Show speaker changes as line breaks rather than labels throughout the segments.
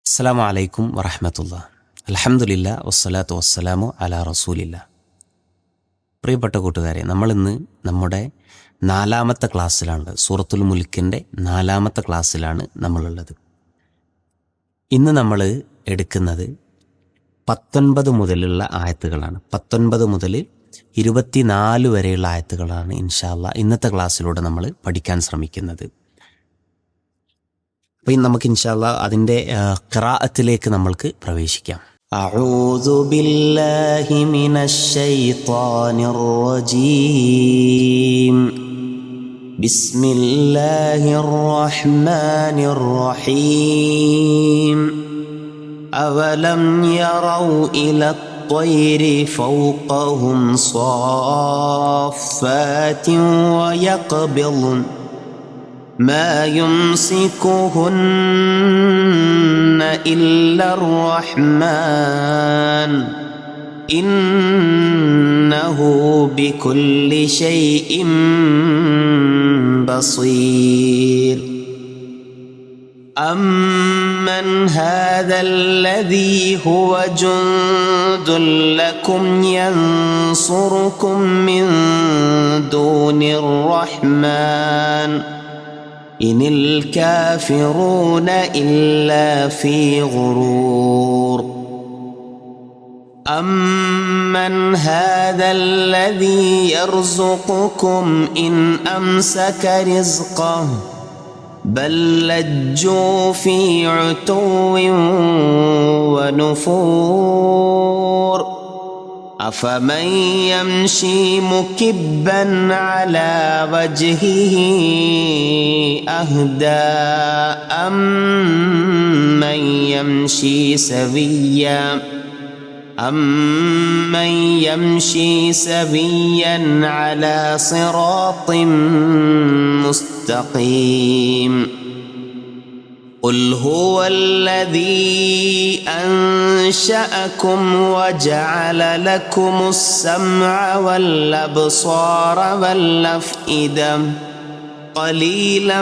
അസ്സലാമു അലൈക്കും വറഹ്മത്തുള്ളാഹി. അൽഹംദുലില്ലാ വസ്സലാത്തു വസ്സലാമു അലാ റസൂലില്ലാ. പ്രിയപ്പെട്ട കൂട്ടുകാരെ, നമ്മളിന്ന് നമ്മുടെ 4ാമത്തെ ക്ലാസ്സിലാണ്. സൂറത്തുൽ മുൽക്കിൻ്റെ 4ാമത്തെ ക്ലാസ്സിലാണ് നമ്മളുള്ളത്. ഇന്ന് നമ്മൾ എടുക്കുന്നത് 19 മുതലുള്ള ആയത്തുകളാണ്. 19 മുതൽ 24 വരെയുള്ള ആയത്തുകളാണ് ഇൻഷാ അല്ലാഹ് ഇന്നത്തെ ക്ലാസ്സിലൂടെ നമ്മൾ പഠിക്കാൻ ശ്രമിക്കുന്നത്. അപ്പം നമുക്ക് ഇൻഷാ അല്ലാഹ് അതിൻ്റെ ഖിറാഅത്തിലേക്ക് നമ്മൾക്ക് പ്രവേശിക്കാം. അഊദു ബില്ലാഹി മിനശ് ശൈത്വാനിർ റജീം. ബിസ്മില്ലാഹിർ റഹ്മാനിർ റഹീം. അവലം യറൗ ഇലത് الطير فوقهم صافات ويقبضن ما يمسكهن إلا الرحمن إنه بكل شيء بصير. أمن هذا الذي هو جند لكم ينصركم من دون الرحمن إن الكافرون إلا في غرور. أمن هذا الذي يرزقكم إن أمسك رزقه بل لجوا في عتو ونفور. أفمن يمشي مكبا على وجهه أهدى أمن يمشي سويا على صراط مستقيم. قل هو الذي أنشأكم وجعل لكم السمع والأبصار والأفئدة قليلا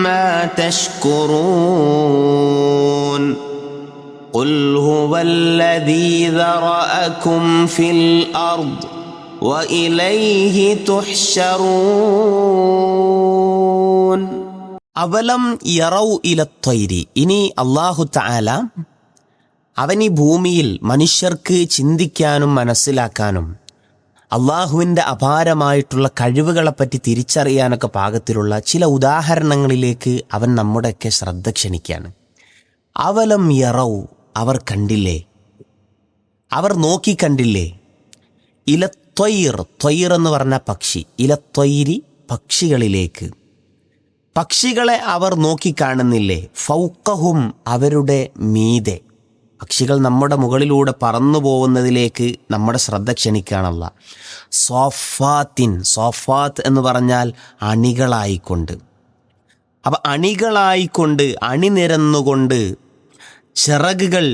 ما تشكرون. قل هو الذي ذرأكم في الأرض وإليه تحشرون. അവലം യറൗ ഇലത്വൈരി. ഇനി അല്ലാഹു തആല അവനീ ഭൂമിയിൽ മനുഷ്യർക്ക് ചിന്തിക്കാനും മനസ്സിലാക്കാനും അള്ളാഹുവിൻ്റെ അപാരമായിട്ടുള്ള കഴിവുകളെപ്പറ്റി തിരിച്ചറിയാനൊക്കെ പാകത്തിലുള്ള ചില ഉദാഹരണങ്ങളിലേക്ക് അവൻ നമ്മുടെയൊക്കെ ശ്രദ്ധ ക്ഷണിക്കുകയാണ്. അവലം യറൗ, അവർ കണ്ടില്ലേ, അവർ നോക്കിക്കണ്ടില്ലേ, ഇലത്വൈർ, ത്വൈർ എന്ന് പറഞ്ഞ പക്ഷി, ഇലത്വൈരി പക്ഷികളിലേക്ക്, പക്ഷികളെ അവർ നോക്കിക്കാണുന്നില്ലേ, ഫൗഖഹും അവരുടെ മീതെ. പക്ഷികൾ നമ്മുടെ മുകളിലൂടെ പറന്നു പോകുന്നതിലേക്ക് നമ്മുടെ ശ്രദ്ധ ക്ഷണിക്കുകയാണല്ല. സോഫാത്തിൻ, സോഫാത്ത് എന്ന് പറഞ്ഞാൽ അണികളായിക്കൊണ്ട്, അപ്പം അണികളായിക്കൊണ്ട്, അണിനിരന്നുകൊണ്ട്, ചിറകുകൾ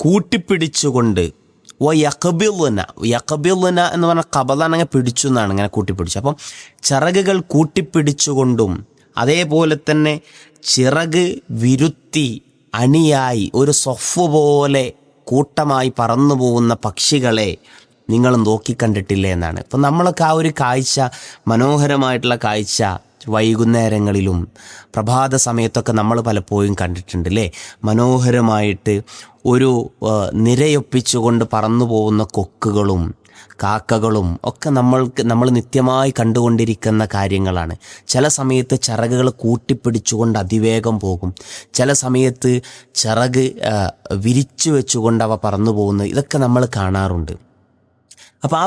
കൂട്ടിപ്പിടിച്ചുകൊണ്ട്, യഖബിളുന, യഖബിളുന എന്ന് പറഞ്ഞാൽ കബലാണെങ്കിൽ പിടിച്ചു എന്നാണ്, ഇങ്ങനെ കൂട്ടിപ്പിടിച്ചു. അപ്പം ചിറകുകൾ കൂട്ടിപ്പിടിച്ചുകൊണ്ടും അതേപോലെ തന്നെ ചിറക് വിരുത്തി അണിയായി ഒരു സൊഫ് പോലെ കൂട്ടമായി പറന്നു പോകുന്ന പക്ഷികളെ നിങ്ങൾ നോക്കിക്കണ്ടിട്ടില്ലേ എന്നാണ്. അപ്പം നമ്മളൊക്കെ ആ ഒരു കാഴ്ച, മനോഹരമായിട്ടുള്ള കാഴ്ച വൈകുന്നേരങ്ങളിലും പ്രഭാത സമയത്തൊക്കെ നമ്മൾ പലപ്പോഴും കണ്ടിട്ടുണ്ട് അല്ലേ. മനോഹരമായിട്ട് ഒരു നിരയൊപ്പിച്ചുകൊണ്ട് പറന്നു പോകുന്ന കൊക്കുകളും കാക്കകളും ഒക്കെ നമ്മൾ നിത്യമായി കണ്ടുകൊണ്ടിരിക്കുന്ന കാര്യങ്ങളാണ്. ചില സമയത്ത് ചിറകുകൾ കൂട്ടിപ്പിടിച്ചുകൊണ്ട് അതിവേഗം പോകും, ചില സമയത്ത് ചിറക് വിരിച്ചു വെച്ചുകൊണ്ട് അവ പറന്നു പോകുന്നത്, ഇതൊക്കെ നമ്മൾ കാണാറുണ്ട്. അപ്പോൾ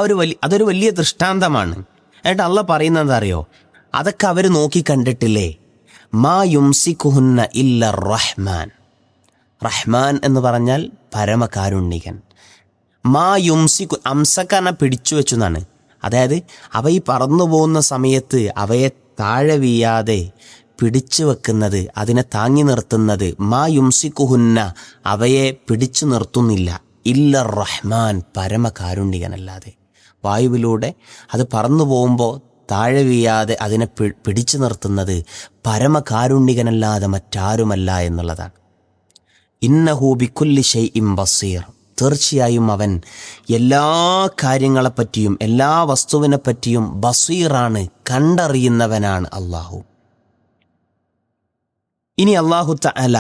അതൊരു വലിയ ദൃഷ്ടാന്തമാണ്. എന്നിട്ട് അള്ളാഹ് പറയുന്നത് അറിയോ, അതൊക്കെ അവർ നോക്കിക്കണ്ടിട്ടില്ലേ. മാ യുംസികുഹുന്ന ഇല്ല റഹ്മാൻ. റഹ്മാൻ എന്ന് പറഞ്ഞാൽ പരമകാരുണ്യകൻ. മാ യുംസിക്കു, അംസക്കന പിടിച്ചു വെച്ചു എന്നാണ്. അതായത് അവ ഈ പറന്നു പോകുന്ന സമയത്ത് അവയെ താഴെ വീയാതെ പിടിച്ചു വെക്കുന്നത്, അതിനെ താങ്ങി നിർത്തുന്നത്, മാ യുംസിക്കുഹുന്ന അവയെ പിടിച്ചു നിർത്തുന്നില്ല, ഇല്ല റഹ്മാൻ പരമകാരുണ്യകനല്ലാതെ. വായുവിലൂടെ അത് പറന്നു പോകുമ്പോൾ താഴെ വീയാതെ അതിനെ പിടിച്ചു നിർത്തുന്നത് പരമകാരുണ്യകനല്ലാതെ മറ്റാരുമല്ല എന്നുള്ളതാണ്. ഇന്നഹു ബിക്കുല്ലി ഷൈഇൻ ബസീർ, തീർച്ചയായും അവൻ എല്ലാ കാര്യങ്ങളെപ്പറ്റിയും എല്ലാ വസ്തുവിനെപ്പറ്റിയും ബസീറാണ്, കണ്ടറിയുന്നവനാണ് അള്ളാഹു. ഇനി അല്ലാഹു തആല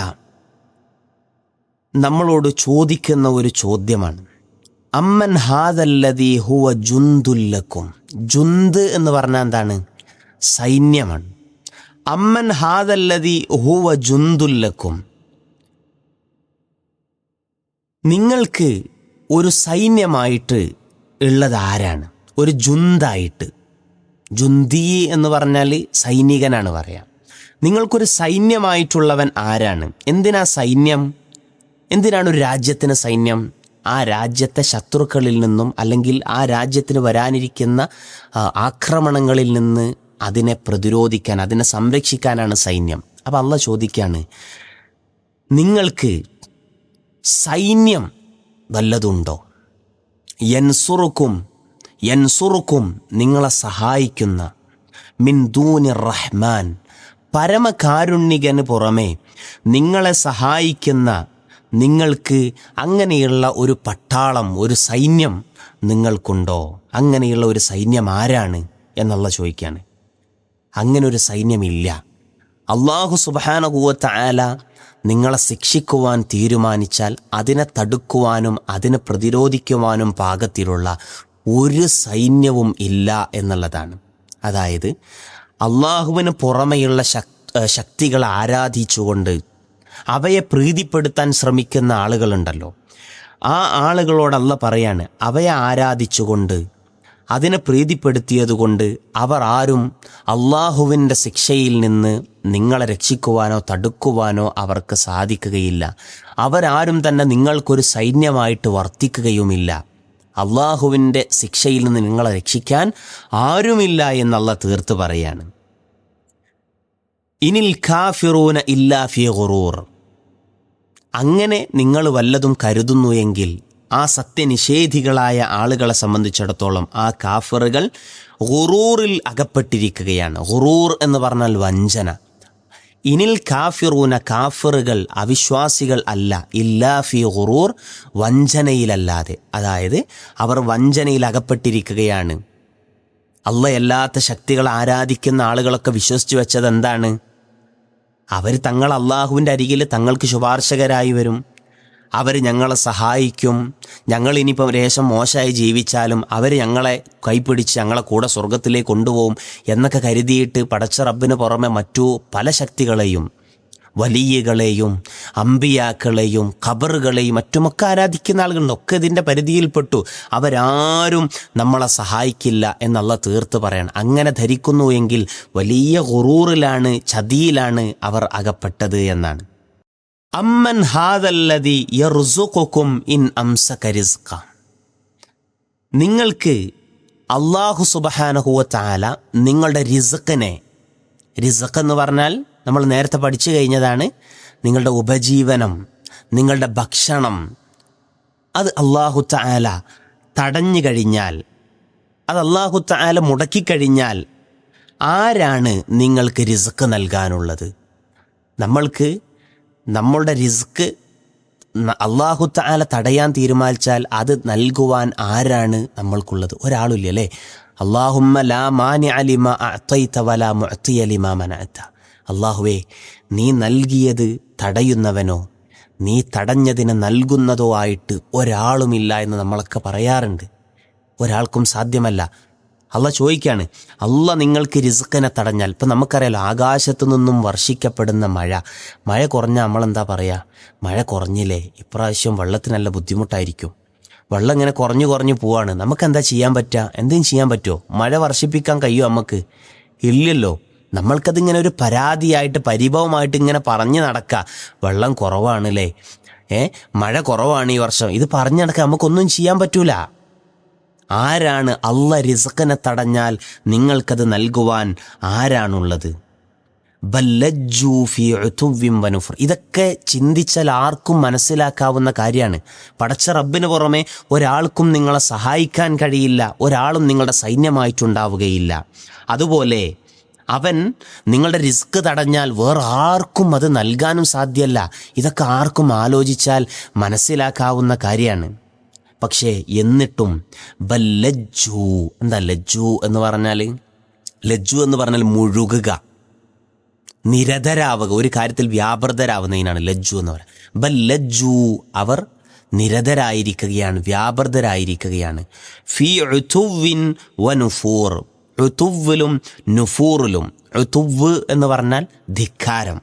നമ്മളോട് ചോദിക്കുന്ന ഒരു ചോദ്യമാണ്, അമ്മൻ ഹാദല്ലദീ ഹുവ ജുന്ദുല്ലക്കും. ജുന്ദ് എന്ന് പറഞ്ഞാൽ എന്താണ്? സൈന്യമാണ്. അമ്മൻ ഹാദല്ലദീ ഹുവ ജുന്ദുല്ലക്കും, നിങ്ങൾക്ക് ഒരു സൈന്യമായിട്ട് ഉള്ളത് ആരാണ്? ഒരു ജുന്തായിട്ട്. ജുന്തി എന്ന് പറഞ്ഞാൽ സൈനികനാണ് പറയാം. നിങ്ങൾക്കൊരു സൈന്യമായിട്ടുള്ളവൻ ആരാണ്? എന്തിനാ സൈന്യം? എന്തിനാണ് ഒരു രാജ്യത്തിന് സൈന്യം? ആ രാജ്യത്തെ ശത്രുക്കളിൽ നിന്നും അല്ലെങ്കിൽ ആ രാജ്യത്തിന് വരാനിരിക്കുന്ന ആക്രമണങ്ങളിൽ നിന്ന് അതിനെ പ്രതിരോധിക്കാൻ, അതിനെ സംരക്ഷിക്കാനാണ് സൈന്യം. അപ്പം അള്ളാഹ് ചോദിക്കുകയാണ്, നിങ്ങൾക്ക് സൈന്യം വല്ലതുണ്ടോ? യൻസുറുക്കും നിങ്ങളെ സഹായിക്കുന്ന, മിൻ ദൂനി റഹ്മാൻ പരമകാരുണ്യകന് പുറമെ നിങ്ങളെ സഹായിക്കുന്ന, നിങ്ങൾക്ക് അങ്ങനെയുള്ള ഒരു പട്ടാളം, ഒരു സൈന്യം നിങ്ങൾക്കുണ്ടോ? അങ്ങനെയുള്ള ഒരു സൈന്യം ആരാണ് എന്നുള്ള ചോദിക്കുകയാണ്. അങ്ങനെ ഒരു സൈന്യമില്ല. അല്ലാഹു സുബ്ഹാനഹു വ തആല നിങ്ങളെ ശിക്ഷിക്കുവാൻ തീരുമാനിച്ചാൽ അതിനെ തടുക്കുവാനും അതിനെ പ്രതിരോധിക്കുവാനും പാകത്തിലുള്ള ഒരു സൈന്യവും ഇല്ല എന്നുള്ളതാണ്. അതായത് അള്ളാഹുവിന് പുറമെയുള്ള ശക്തികളെ ആരാധിച്ചുകൊണ്ട് അവയെ പ്രീതിപ്പെടുത്താൻ ശ്രമിക്കുന്ന ആളുകളുണ്ടല്ലോ, ആ ആളുകളോട് അല്ലാഹ് പറയാണ്, അവയെ ആരാധിച്ചുകൊണ്ട് അതിനെ പ്രീതിപ്പെടുത്തിയതുകൊണ്ട് അവർ ആരും അള്ളാഹുവിൻ്റെ ശിക്ഷയിൽ നിന്ന് നിങ്ങളെ രക്ഷിക്കുവാനോ തടുക്കുവാനോ അവർക്ക് സാധിക്കുകയില്ല. അവരാരും തന്നെ നിങ്ങൾക്കൊരു സൈന്യമായിട്ട് വർത്തിക്കുകയുമില്ല. അള്ളാഹുവിൻ്റെ ശിക്ഷയിൽ നിന്ന് നിങ്ങളെ രക്ഷിക്കാൻ ആരുമില്ല എന്നുള്ള തീർത്ത് പറയാണ്. ഇനിൽ കാഫിറൂന ഇല്ലാ ഫീ ഗുറൂർ. അങ്ങനെ നിങ്ങൾ വല്ലതും കരുതുന്നു എങ്കിൽ ആ സത്യനിഷേധികളായ ആളുകളെ സംബന്ധിച്ചിടത്തോളം ആ കാഫിറുകൾ ഗുറൂറിൽ അകപ്പെട്ടിരിക്കുകയാണ്. ഗുറൂർ എന്ന് പറഞ്ഞാൽ വഞ്ചന. ഇനിൽ കാഫിറൂന കാഫിറുകൾ അവിശ്വാസികൾ അല്ല, ഇല്ലാ ഫീ ഗുറൂർ വഞ്ചനയിലല്ലാതെ. അതായത് അവർ വഞ്ചനയിൽ അകപ്പെട്ടിരിക്കുകയാണ്. അല്ലാത്ത ശക്തികളെ ആരാധിക്കുന്ന ആളുകളൊക്കെ വിശ്വസിച്ച് വെച്ചത് എന്താണ്? അവർ തങ്ങൾ അള്ളാഹുവിൻ്റെ അരികിൽ തങ്ങൾക്ക് ശുപാർശകരായി വരും, അവർ ഞങ്ങളെ സഹായിക്കും, ഞങ്ങൾ ഇനിയിപ്പം രേശം മോശമായി ജീവിച്ചാലും അവർ ഞങ്ങളെ കൈപ്പിടിച്ച് ഞങ്ങളെ കൂടെ സ്വർഗത്തിലേക്ക് കൊണ്ടുപോകും എന്നൊക്കെ കരുതിയിട്ട് പടച്ച റബ്ബിന് പുറമെ മറ്റു പല ശക്തികളെയും, വലിയകളെയും അമ്പിയാക്കളെയും ഖബറുകളെയും മറ്റുമൊക്കെ ആരാധിക്കുന്ന ആളുകളുണ്ട്. ഒക്കെ ഇതിൻ്റെ പരിധിയിൽപ്പെട്ടു. അവരാരും നമ്മളെ സഹായിക്കില്ല എന്നുള്ള തീർത്ത് പറയണം. അങ്ങനെ ധരിക്കുന്നു എങ്കിൽ വലിയ ഗുറൂറിലാണ്, ചതിയിലാണ് അവർ അകപ്പെട്ടത് എന്നാണ്. അമ്മൻ ഹാദല്ലദീ യർസുഖുകും ഇൻ അംസക റിസ്ഖ. നിങ്ങൾക്ക് അല്ലാഹു സുബ്ഹാനഹു വ തആല നിങ്ങളുടെ റിസ്ഖിനെ, റിസ്ഖ് എന്ന് പറഞ്ഞാൽ നമ്മൾ നേരത്തെ പഠിച്ചു കഴിഞ്ഞതാണ്, നിങ്ങളുടെ ഉപജീവനം, നിങ്ങളുടെ ഭക്ഷണം, അത് അല്ലാഹു തആല തടഞ്ഞു കഴിഞ്ഞാൽ, അത് അല്ലാഹു തആല മുടക്കിക്കഴിഞ്ഞാൽ ആരാണ് നിങ്ങൾക്ക് റിസ്ഖ് നൽകാനുള്ളത്? നമ്മളുടെ റിസ്ക് അല്ലാഹു തആല തടയാൻ തീരുമാനിച്ചാൽ അത് നൽകുവാൻ ആരാണ് നമ്മൾക്കുള്ളത്? ഒരാളില്ല അല്ലേ? അല്ലാഹുമ്മ ലാ മാനിഅ ലിമാ അഅ്തൈത വലാ മുഅ്തിയ ലിമാ മനഅത. അല്ലാഹുവേ, നീ നൽകിയത് തടയുന്നവനോ നീ തടഞ്ഞതിനെ നൽകുന്നതോ ആയിട്ട് ഒരാളുമില്ല എന്ന് നമ്മളൊക്കെ പറയാറുണ്ട്. ഒരാൾക്കും സാധ്യമല്ല. അള്ളാഹ് ചോദിക്കുകയാണ്, അള്ളാഹ് നിങ്ങൾക്ക് റിസ്ക്കിനെ തടഞ്ഞാൽ, ഇപ്പം നമുക്കറിയാലോ ആകാശത്തു നിന്നും വർഷിക്കപ്പെടുന്ന മഴ കുറഞ്ഞാൽ നമ്മളെന്താ പറയുക? മഴ കുറഞ്ഞില്ലേ, ഇപ്രാവശ്യം വെള്ളത്തിന് നല്ല ബുദ്ധിമുട്ടായിരിക്കും, വെള്ളം ഇങ്ങനെ കുറഞ്ഞു പോവാണ്, നമുക്കെന്താ ചെയ്യാൻ പറ്റുക? എന്തെങ്കിലും ചെയ്യാൻ പറ്റുമോ? മഴ വർഷിപ്പിക്കാൻ കഴിയുമോ നമുക്ക്? ഇല്ലല്ലോ. നമ്മൾക്കതിങ്ങനെ ഒരു പരാതിയായിട്ട് പരിഭവമായിട്ട് ഇങ്ങനെ പറഞ്ഞു നടക്കുക, വെള്ളം കുറവാണല്ലേ, മഴ കുറവാണ് ഈ വർഷം, ഇത് പറഞ്ഞു നടക്കുക, നമുക്കൊന്നും ചെയ്യാൻ പറ്റൂല. ആരാണ് അല്ലാഹ് റിസ്ഖിനെ തടഞ്ഞാൽ നിങ്ങൾക്കത് നൽകുവാൻ ആരാണുള്ളത്? ബല്ലജ്ജൂ ഫീ ഉതുവ്വിൻ വനുഫർ. ഇതൊക്കെ ചിന്തിച്ചാൽ ആർക്കും മനസ്സിലാക്കാവുന്ന കാര്യമാണ്. പടച്ച റബ്ബിന് പുറമെ ഒരാൾക്കും നിങ്ങളെ സഹായിക്കാൻ കഴിയില്ല, ഒരാളും നിങ്ങളുടെ സൈന്യമായിട്ടുണ്ടാവുകയില്ല. അതുപോലെ അവൻ നിങ്ങളുടെ റിസ്ക് തടഞ്ഞാൽ വേറെ ആർക്കും അത് നൽകാനും സാധ്യമല്ല. ഇതൊക്കെ ആർക്കും ആലോചിച്ചാൽ മനസ്സിലാക്കാവുന്ന കാര്യമാണ്. പക്ഷേ എന്നിട്ടും ബല്ലജ്ജു, എന്താ ലജ്ജു എന്ന് പറഞ്ഞാൽ? ലജ്ജു എന്ന് പറഞ്ഞാൽ മുഴുകുക, നിരതരാവുക, ഒരു കാര്യത്തിൽ വ്യാപൃതരാവുന്നതിനാണ് ലജ്ജു എന്ന് പറയുന്നത്. ബല്ലജ്ജു, അവർ നിരതരായിരിക്കുകയാണ്, വ്യാപൃതരായിരിക്കുകയാണ്. ഫീ ഉതുവ്വിൻ വനുഫൂർ, ഉതുവ്വിലും നുഫൂറിലും. ഉതുവ്വ് എന്ന് പറഞ്ഞാൽ ധിക്കാരം,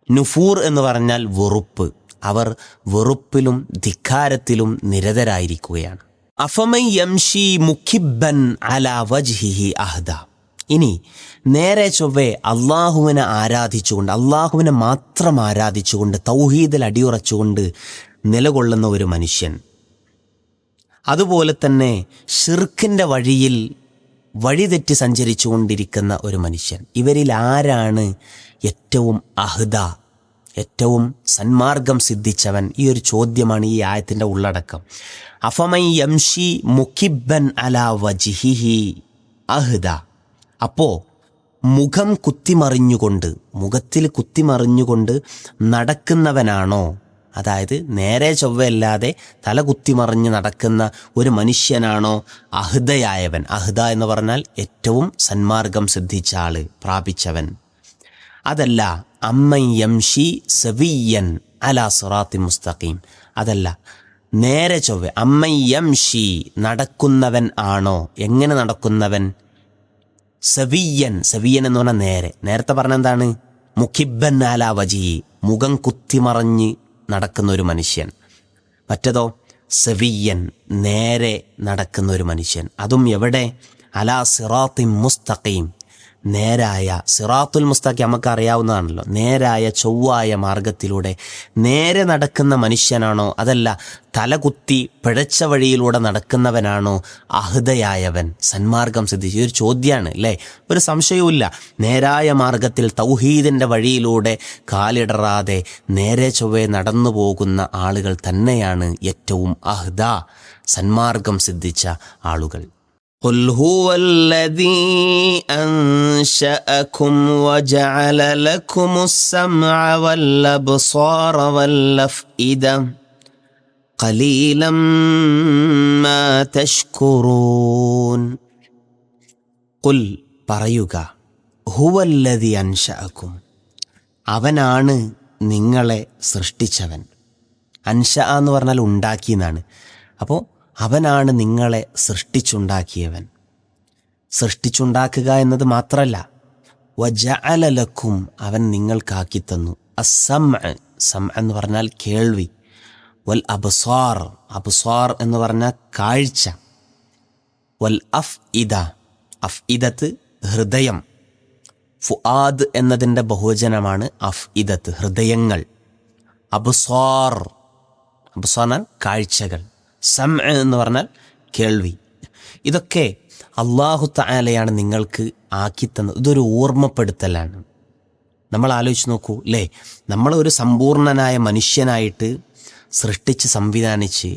നുഫൂർ എന്ന് പറഞ്ഞാൽ വെറുപ്പ്. അവർ വെറുപ്പിലും ധിക്കാരത്തിലും നിരതരായിരിക്കുകയാണ്. അഫമൻ യംശി മുഖിബ്ബൻ അലാ വജ്ഹിഹി അഹ്ദ. ഇനി നേരെ ചൊവ്വേ അള്ളാഹുവിനെ ആരാധിച്ചുകൊണ്ട്, അള്ളാഹുവിനെ മാത്രം ആരാധിച്ചുകൊണ്ട്, തൗഹീദിൽ അടിയുറച്ചുകൊണ്ട് നിലകൊള്ളുന്ന ഒരു മനുഷ്യൻ, അതുപോലെ തന്നെ ഷിർക്കിൻ്റെ വഴിയിൽ വഴിതെറ്റി സഞ്ചരിച്ചു കൊണ്ടിരിക്കുന്ന ഒരു മനുഷ്യൻ, ഇവരിൽ ആരാണ് ഏറ്റവും അഹ്ദ, ഏറ്റവും സന്മാർഗം സിദ്ധിച്ചവൻ? ഈ ഒരു ചോദ്യമാണ് ഈ ആയത്തിൻ്റെ ഉള്ളടക്കം. അഫമൻ യംശി മുഖിബ്ബൻ അലാ വജ്ഹിഹി അഹ്ദ. അപ്പോൾ മുഖം കുത്തിമറിഞ്ഞുകൊണ്ട്, മുഖത്തിൽ കുത്തിമറിഞ്ഞുകൊണ്ട് നടക്കുന്നവനാണോ, അതായത് നേരെ ചൊവ്വയല്ലാതെ തല കുത്തിമറിഞ്ഞ് നടക്കുന്ന ഒരു മനുഷ്യനാണോ അഹ്ദയായവൻ? അഹ്ദ എന്ന് പറഞ്ഞാൽ ഏറ്റവും സന്മാർഗം സിദ്ധിച്ച ആള്, പ്രാപിച്ചവൻ. അതല്ല അമ്മൻ യംശി സവിയ്യൻ അലാ സിറാത്തി മുസ്തഖീം. അതല്ല, നേരെ ചൊവ്വ അമ്മൻ യംശി, നടക്കുന്നവൻ ആണോ? എങ്ങനെ നടക്കുന്നവൻ? സവിയ്യൻ, സവിയ്യൻ എന്ന് പറഞ്ഞാൽ നേരെ. നേരത്തെ പറഞ്ഞ എന്താണ്? മുഖിബ്ബൻ അലാ വജ്ഹി, മുഖം കുത്തിമറഞ്ഞ് നടക്കുന്ന ഒരു മനുഷ്യൻ. മറ്റതോ സവിയ്യൻ, നേരെ നടക്കുന്ന ഒരു മനുഷ്യൻ. അതും എവിടെ? അലാ സിറാത്തി മുസ്തഖീം, നേരായ സിറാത്തുൽ മുസ്തഖീം നമുക്ക് അറിയാവുന്നതാണല്ലോ. നേരായ ചൊവ്വായ മാർഗത്തിലൂടെ നേരെ നടക്കുന്ന മനുഷ്യനാണോ, അതല്ല തലകുത്തി പിഴച്ച വഴിയിലൂടെ നടക്കുന്നവനാണോ അഹ്ദയായവൻ, സന്മാർഗം സിദ്ധിച്ച? ഒരു ചോദ്യമാണ് അല്ലേ, ഒരു സംശയവുമില്ല. നേരായ മാർഗത്തിൽ തൗഹീദിൻ്റെ വഴിയിലൂടെ കാലിടറാതെ നേരെ ചൊവ്വേ നടന്നു പോകുന്ന ആളുകൾ തന്നെയാണ് ഏറ്റവും അഹ്ദ, സന്മാർഗം സിദ്ധിച്ച ആളുകൾ. قل هو الذي أنشأكم وجعل لكم السمع والأبصار والأفئدة قليلا ما تشكرون. قل പറയുക, هو الذي أنشأكم, അവനാണ് നിങ്ങളെ സൃഷ്ടിച്ചവൻ. അൻഷ എന്ന് പറഞ്ഞാൽ ഉണ്ടാക്കി എന്നാണ്. അപ്പോൾ അവനാണ് നിങ്ങളെ സൃഷ്ടിച്ചുണ്ടാക്കിയവൻ. സൃഷ്ടിച്ചുണ്ടാക്കുക എന്നത് മാത്രമല്ല, വജഅല ലക്കും, അവൻ നിങ്ങൾക്കാക്കി തന്നു. അസ്സംഅ, സംഅ എന്ന് പറഞ്ഞാൽ കേൾവി. വൽ അബ്സാർ, അബ്സാർ എന്ന് പറഞ്ഞാൽ കാഴ്ച. വൽ അഫ്ഇദ, അഫ്ഇദത്ത് ഹൃദയം. ഫുആദ് എന്നതിൻ്റെ ബഹുവചനമാണ് അഫ്ഇദത്ത്, ഹൃദയങ്ങൾ. അബ്സാർ, അബ്സാർ കാഴ്ചകൾ. സംഅ എന്ന് പറഞ്ഞാൽ കേൾവി. ഇതൊക്കെ അല്ലാഹു തആലയാണ് നിങ്ങൾക്ക് ആക്കിത്തന്നത്. ഇതൊരു ഓർമ്മപ്പെടുത്തലാണ്. നമ്മൾ ആലോചിച്ച് നോക്കൂ അല്ലേ, നമ്മളൊരു സമ്പൂർണനായ മനുഷ്യനായിട്ട് സൃഷ്ടിച്ച് സംവിധാനിച്ച്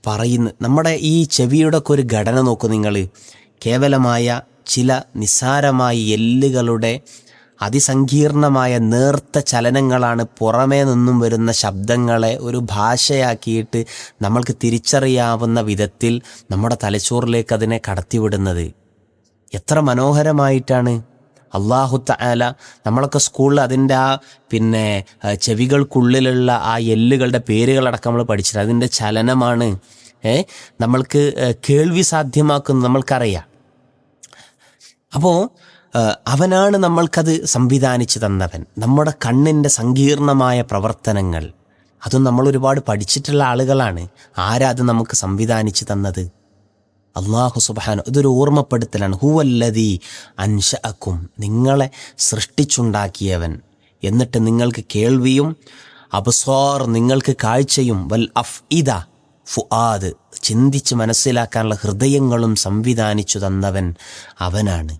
പറയുന്ന നമ്മുടെ ഈ ചെവിയുടെ ഒക്കെ ഒരു ഘടന നോക്കൂ നിങ്ങൾ. കേവലമായ ചില നിസ്സാരമായ എല്ലുകളുടെ അതിസങ്കീർണമായ നേർത്ത ചലനങ്ങളാണ് പുറമേ നിന്നും വരുന്ന ശബ്ദങ്ങളെ ഒരു ഭാഷയാക്കിയിട്ട് നമ്മൾക്ക് തിരിച്ചറിയാവുന്ന വിധത്തിൽ നമ്മുടെ തലച്ചോറിലേക്ക് അതിനെ കടത്തിവിടുന്നത്. എത്ര മനോഹരമായിട്ടാണ് അല്ലാഹു തആല, നമ്മളൊക്കെ സ്കൂളിൽ അതിൻ്റെ ആ ചെവികൾക്കുള്ളിലുള്ള ആ എല്ലുകളുടെ പേരുകളടക്കം നമ്മൾ പഠിച്ചിട്ട് അതിൻ്റെ ചലനമാണ് നമ്മൾക്ക് കേൾവി സാധ്യമാക്കുന്നത്, നമ്മൾക്കറിയാം. അപ്പോൾ അവനാണ് നമ്മൾക്കത് സംവിധാനിച്ചു തന്നവൻ. നമ്മുടെ കണ്ണിൻ്റെ സങ്കീർണമായ പ്രവർത്തനങ്ങൾ അതും നമ്മൾ ഒരുപാട് പഠിച്ചിട്ടുള്ള ആളുകളാണ്. ആരാ അത് നമുക്ക് സംവിധാനിച്ചു തന്നത്? അല്ലാഹു സുബ്ഹാനഹു. ഇതൊരു ഓർമ്മപ്പെടുത്തലാണ്. ഹുവല്ലദീ അൻശഅക്കും, നിങ്ങളെ സൃഷ്ടിച്ചുണ്ടാക്കിയവൻ. എന്നിട്ട് നിങ്ങൾക്ക് കേൾവിയും, അബ്സാർ നിങ്ങൾക്ക് കാഴ്ചയും, വൽ അഫ്ഇദ ഫുആദ് ചിന്തിച്ച് മനസ്സിലാക്കാനുള്ള ഹൃദയങ്ങളും സംവിധാനിച്ചു തന്നവൻ അവനാണ്.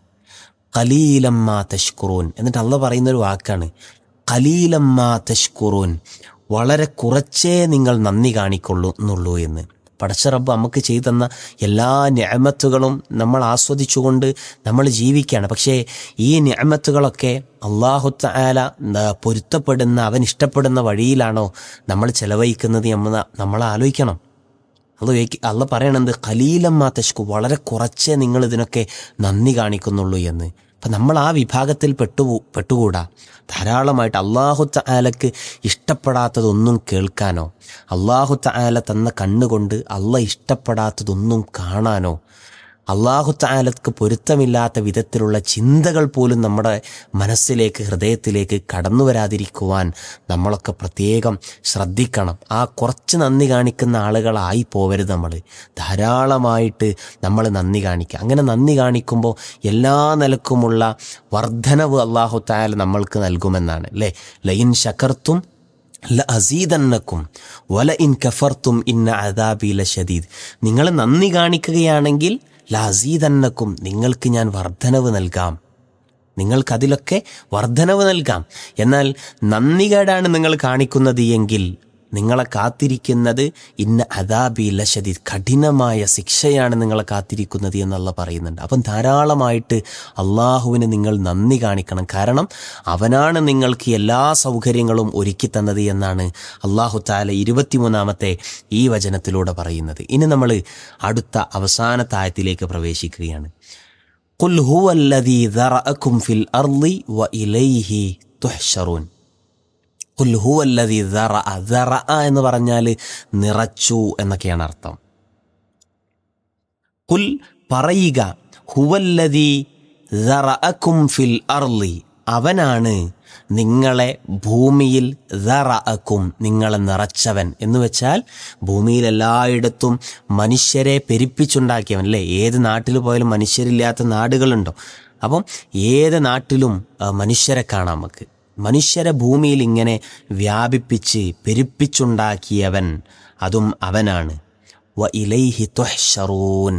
ഖലീലമ്മാ തഷ്കുറൂൻ. എന്നിട്ട് അല്ലാഹ് പറയുന്നൊരു വാക്കാണ് ഖലീലമ്മാ തഷ്കുറൂൻ, വളരെ കുറച്ചേ നിങ്ങൾ നന്ദി കാണിക്കൊള്ളുന്നുള്ളൂ എന്ന്. പടച്ച റബ്ബ് നമുക്ക് ചെയ്തു തന്ന എല്ലാ നിഅമത്തുകളും നമ്മൾ ആസ്വദിച്ചുകൊണ്ട് നമ്മൾ ജീവിക്കുകയാണ്. പക്ഷേ ഈ നിഅമത്തുകളൊക്കെ അല്ലാഹു തആല പൊരുത്തപ്പെടുന്ന, അവൻ ഇഷ്ടപ്പെടുന്ന വഴിയിലാണോ നമ്മൾ ചെലവഴിക്കുന്നത് എന്ന് നമ്മൾ ആലോചിക്കണം. അള്ള പറയണത് ഖലീലമ്മാ തശ്കു, വളരെ കുറച്ചേ നിങ്ങൾ ഇതിനൊക്കെ നന്ദി കാണിക്കുന്നുള്ളൂ എന്ന്. അപ്പം നമ്മൾ ആ വിഭാഗത്തിൽ പെട്ടുകൂടാ. ധാരാളമായിട്ട് അല്ലാഹു തആലക്ക് ഇഷ്ടപ്പെടാത്തതൊന്നും കേൾക്കാനോ, അല്ലാഹു തആല തന്ന കണ്ണുകൊണ്ട് അള്ള ഇഷ്ടപ്പെടാത്തതൊന്നും കാണാനോ, അല്ലാഹു തആലക്ക് പൊരുത്തമില്ലാത്ത വിധത്തിലുള്ള ചിന്തകൾ പോലും നമ്മുടെ മനസ്സിലേക്ക്, ഹൃദയത്തിലേക്ക് കടന്നു വരാതിരിക്കുവാൻ നമ്മളൊക്കെ പ്രത്യേകം ശ്രദ്ധിക്കണം. ആ കുറച്ച് നന്ദി കാണിക്കുന്ന ആളുകളായി പോവരുത് നമ്മൾ. ധാരാളമായിട്ട് നമ്മൾ നന്ദി കാണിക്കുക. അങ്ങനെ നന്ദി കാണിക്കുമ്പോൾ എല്ലാ നിലക്കുമുള്ള വർധനവ് അല്ലാഹു തആല നമ്മൾക്ക് നൽകുമെന്നാണ് അല്ലേ. ലഇൻ ശകർത്തും ലഅസീദന്നക്കും വലഇൻ കഫർത്തും ഇന്ന അദാബി ലശദീദ്. നിങ്ങൾ നന്ദി കാണിക്കുകയാണെങ്കിൽ ലഅസീദന്നക്കും, നിങ്ങൾക്ക് ഞാൻ വർധനവ് നൽകാം, നിങ്ങൾക്കതിലൊക്കെ വർധനവ് നൽകാം. എന്നാൽ നന്ദികേടാണ് നിങ്ങൾ കാണിക്കുന്നത് എങ്കിൽ നിങ്ങളെ കാത്തിരിക്കുന്നത് ഇന്ന അദാബി ലശദീദ്, കഠിനമായ ശിക്ഷയാണ് നിങ്ങളെ കാത്തിരിക്കുന്നത് എന്നുള്ള പറയുന്നുണ്ട്. അപ്പം ധാരാളമായിട്ട് അള്ളാഹുവിന് നിങ്ങൾ നന്ദി കാണിക്കണം. കാരണം അവനാണ് നിങ്ങൾക്ക് എല്ലാ സൗകര്യങ്ങളും ഒരുക്കി തന്നത് എന്നാണ് അല്ലാഹു തആല 23-ാമത്തെ ഈ വചനത്തിലൂടെ പറയുന്നത്. ഇനി നമ്മൾ അടുത്ത അവസാനത്തെ ആയത്തിലേക്ക് പ്രവേശിക്കുകയാണ്. ഖുൽ ഹുവല്ലദീ ദറഅകും ഫിൽ അർളി വഇലൈഹി തുഹ്ശറൂൻ. ഖുൽ ഹുവല്ലദീ ദറഅ എന്ന് പറഞ്ഞാൽ നിറച്ചു എന്നൊക്കെയാണ് അർത്ഥം. ഖുൽ പറയുക, ഹുവല്ലദീ ദറഅകും ഫിൽ അർളി, അവനാണ് നിങ്ങളെ ഭൂമിയിൽ ദറഅകും, നിങ്ങളെ നിറച്ചവൻ എന്ന് വെച്ചാൽ ഭൂമിയിൽ എല്ലായിടത്തും മനുഷ്യരെ പെരുപ്പിച്ചുണ്ടാക്കിയവൻ അല്ലേ. ഏത് നാട്ടിൽ പോയാലും മനുഷ്യരില്ലാത്ത നാടുകളുണ്ടോ? അപ്പം ഏത് നാട്ടിലും മനുഷ്യരെ കാണാം നമുക്ക്. മനുഷ്യരെ ഭൂമിയിൽ ഇങ്ങനെ വ്യാപിപ്പിച്ച് പെരുപ്പിച്ചുണ്ടാക്കിയവൻ അതും അവനാണ്. വ ഇലൈഹി തുഹ്ശറൂൻ,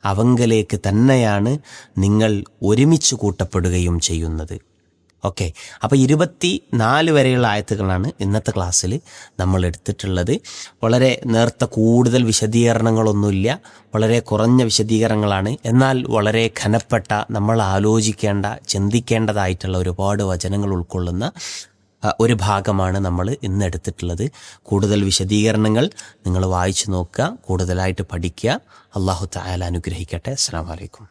അവങ്കലേക്ക് തന്നെയാണ് നിങ്ങൾ ഒരുമിച്ച് കൂട്ടപ്പെടുകയും ചെയ്യുന്നത്. ഓക്കെ, അപ്പോൾ 24 വരെയുള്ള ആയത്തുകളാണ് ഇന്നത്തെ ക്ലാസ്സിൽ നമ്മൾ എടുത്തിട്ടുള്ളത്. വളരെ നേർത്ത കൂടുതൽ വിശദീകരണങ്ങളൊന്നുമില്ല, വളരെ കുറഞ്ഞ വിശദീകരണങ്ങളാണ്. എന്നാൽ വളരെ ഘനപ്പെട്ട, നമ്മൾ ആലോചിക്കേണ്ട, ചിന്തിക്കേണ്ടതായിട്ടുള്ള ഒരുപാട് വചനങ്ങൾ ഉൾക്കൊള്ളുന്ന ഒരു ഭാഗമാണ് നമ്മൾ ഇന്ന് എടുത്തിട്ടുള്ളത്. കൂടുതൽ വിശദീകരണങ്ങൾ നിങ്ങൾ വായിച്ചു നോക്കുക, കൂടുതലായിട്ട് പഠിക്കുക. അല്ലാഹു തആല അനുഗ്രഹിക്കട്ടെ. അസ്സലാമു അലൈക്കും.